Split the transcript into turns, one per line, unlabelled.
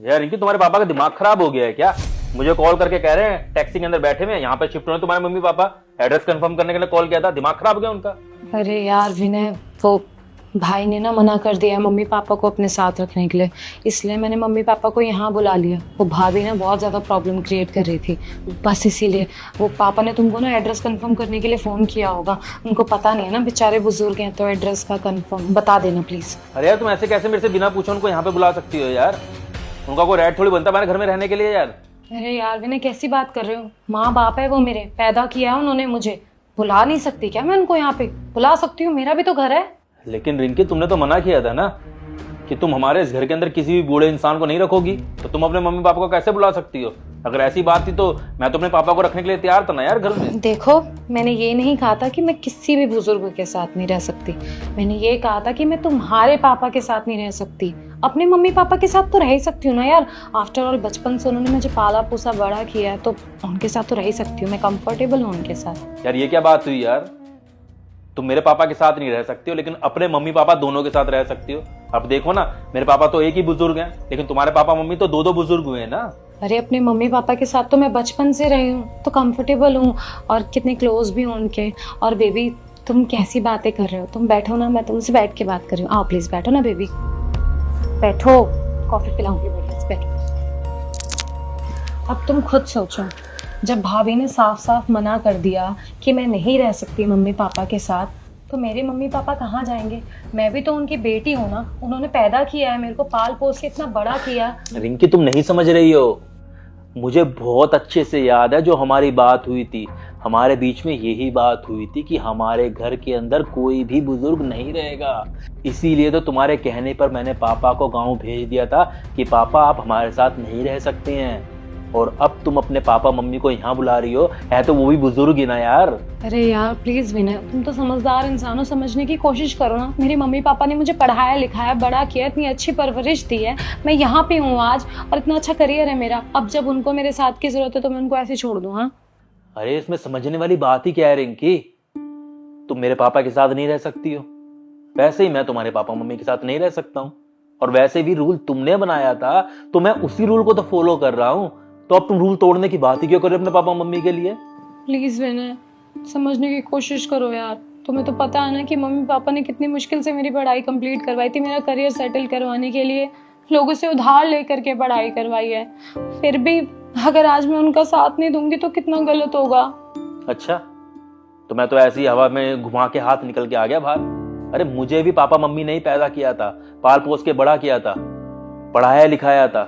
यार इनकी तुम्हारे पापा का दिमाग खराब हो गया है क्या? मुझे कॉल करके कह रहे हैं टैक्सी के अंदर बैठे हुए यहाँ पे शिफ्ट होने तुम्हारे मम्मी पापा। एड्रेस कंफर्म करने के लिए कॉल किया था, दिमाग खराब हो गया उनका।
अरे यार विनय, वो भाई ने ना मना कर दिया है मम्मी पापा को अपने साथ रखने के लिए, इसलिए मैंने मम्मी पापा को यहाँ बुला लिया। वो भाभी ना बहुत ज़्यादा प्रॉब्लम क्रिएट कर रही थी, बस इसीलिए। वो पापा ने तुमको ना एड्रेस कंफर्म करने के लिए फ़ोन किया होगा, उनको पता नहीं है ना, बेचारे बुजुर्ग हैं, तो एड्रेस का कंफर्म बता देना प्लीज़।
अरे यार तुम ऐसे कैसे मेरे से बिना पूछे उनको यहाँ पे बुला सकती हो यार? उनका कोई राइट थोड़ी बनता है हमारे घर में रहने के लिए यार।
अरे यार विनय, कैसी बात कर रहे हो? माँ बाप है वो, मेरे पैदा किया है उन्होंने मुझे, बुला नहीं सकती क्या मैं उनको? यहाँ पे बुला सकती हूँ, मेरा भी तो घर है।
लेकिन रिंकी तुमने तो मना किया था ना कि तुम हमारे इस घर के अंदर किसी भी बूढ़े इंसान को नहीं रखोगी, तो तुम अपने मम्मी पापा को कैसे बुला सकती हो? अगर ऐसी बात थी तो मैं तो अपने पापा को रखने के लिए तैयार था ना यार घर में।
देखो, मैंने ये नहीं कहा था कि मैं किसी भी बुजुर्ग के साथ नहीं रह सकती, मैंने ये कहा था कि मैं तुम्हारे पापा के साथ नहीं रह सकती। अपने मम्मी पापा के साथ तो रह ही सकती हूँ ना यार, आफ्टर ऑल बचपन से उन्होंने मुझे पाला पोसा बड़ा किया है, तो उनके साथ तो रह ही सकती हूँ, मैं कंफर्टेबल हूँ उनके साथ।
यार ये क्या बात हुई यार? तुम मेरे पापा के साथ नहीं रह सकती हो लेकिन अपने मम्मी पापा दोनों के साथ रह सकती हो। अब देखो ना, मेरे पापा तो एक ही बुजुर्ग हैं लेकिन तुम्हारे पापा मम्मी तो दो दो बुजुर्ग हुए हैं ना।
अरे अपने मम्मी पापा के साथ तो मैं बचपन से रही हूँ, तो कंफर्टेबल हूँ और कितने क्लोज भी हूँ उनके। और बेबी, तुम कैसी बातें कर रहे हो? तुम बैठो ना, मैं तुमसे बैठ के बात कर रही हूँ। आओ प्लीज बैठो ना बेबी, बैठो, कॉफी पिलाऊंगी, बैठो। अब तुम खुद सोचो, जब भाभी ने साफ साफ मना कर दिया कि मैं नहीं रह सकती मम्मी पापा के साथ, तो मेरे मम्मी पापा कहाँ जाएंगे? मैं भी तो उनकी बेटी हूँ ना, उन्होंने पैदा किया है मेरे को, पाल पोस के इतना बड़ा किया।
रिंकी तुम नहीं समझ रही हो, मुझे बहुत अच्छे से याद है जो हमारी बात हुई थी। हमारे बीच में यही बात हुई थी कि हमारे घर के अंदर कोई भी बुजुर्ग नहीं रहेगा। इसीलिए तो तुम्हारे कहने पर मैंने पापा को गांव भेज दिया था कि पापा आप हमारे साथ नहीं रह सकते हैं। और अब तुम अपने पापा मम्मी को यहाँ बुला रही हो, है तो वो भी बुजुर्ग ही ना यार।
अरे यार प्लीज विनय, तुम तो समझदार इंसान हो, समझने की कोशिश करो ना। मेरे मम्मी पापा ने मुझे पढ़ाया लिखाया, बड़ा किया, इतनी अच्छी परवरिश दी है, मैं यहाँ पे हूँ आज, और इतना अच्छा करियर है मेरा। अब जब उनको मेरे साथ की जरूरत है तो मैं उनको ऐसे छोड़ दूँ? हाँ,
अरे इसमें समझने वाली बात ही क्या है रिंकी? तुम मेरे पापा के साथ नहीं रह सकती हो, वैसे ही मैं तुम्हारे पापा मम्मी के साथ नहीं रह सकता हूँ। और वैसे भी रूल तुमने बनाया था तो मैं उसी रूल को तो फॉलो कर रहा हूँ। तो अब तुम रूल तोड़ने की बात ही क्यों कर रहे हो अपने पापा मम्मी के लिए?
प्लीज विनय, समझने की कोशिश करो यार। तुम्हें तो पता है ना कि मम्मी पापा ने कितनी मुश्किल से मेरी पढ़ाई कंप्लीट करवाई थी, मेरा करियर सेटल करवाने के लिए लोगों से उधार लेकर के पढ़ाई करवाई है। फिर भी अगर आज मैं उनका साथ नहीं दूंगी तो कितना गलत होगा।
अच्छा, तो मैं तो ऐसी हवा में घुमा के हाथ निकल के आ गया बाहर? अरे मुझे भी पापा मम्मी ने ही पैदा किया था, पाल पोस के बड़ा किया था, पढ़ाया लिखाया था।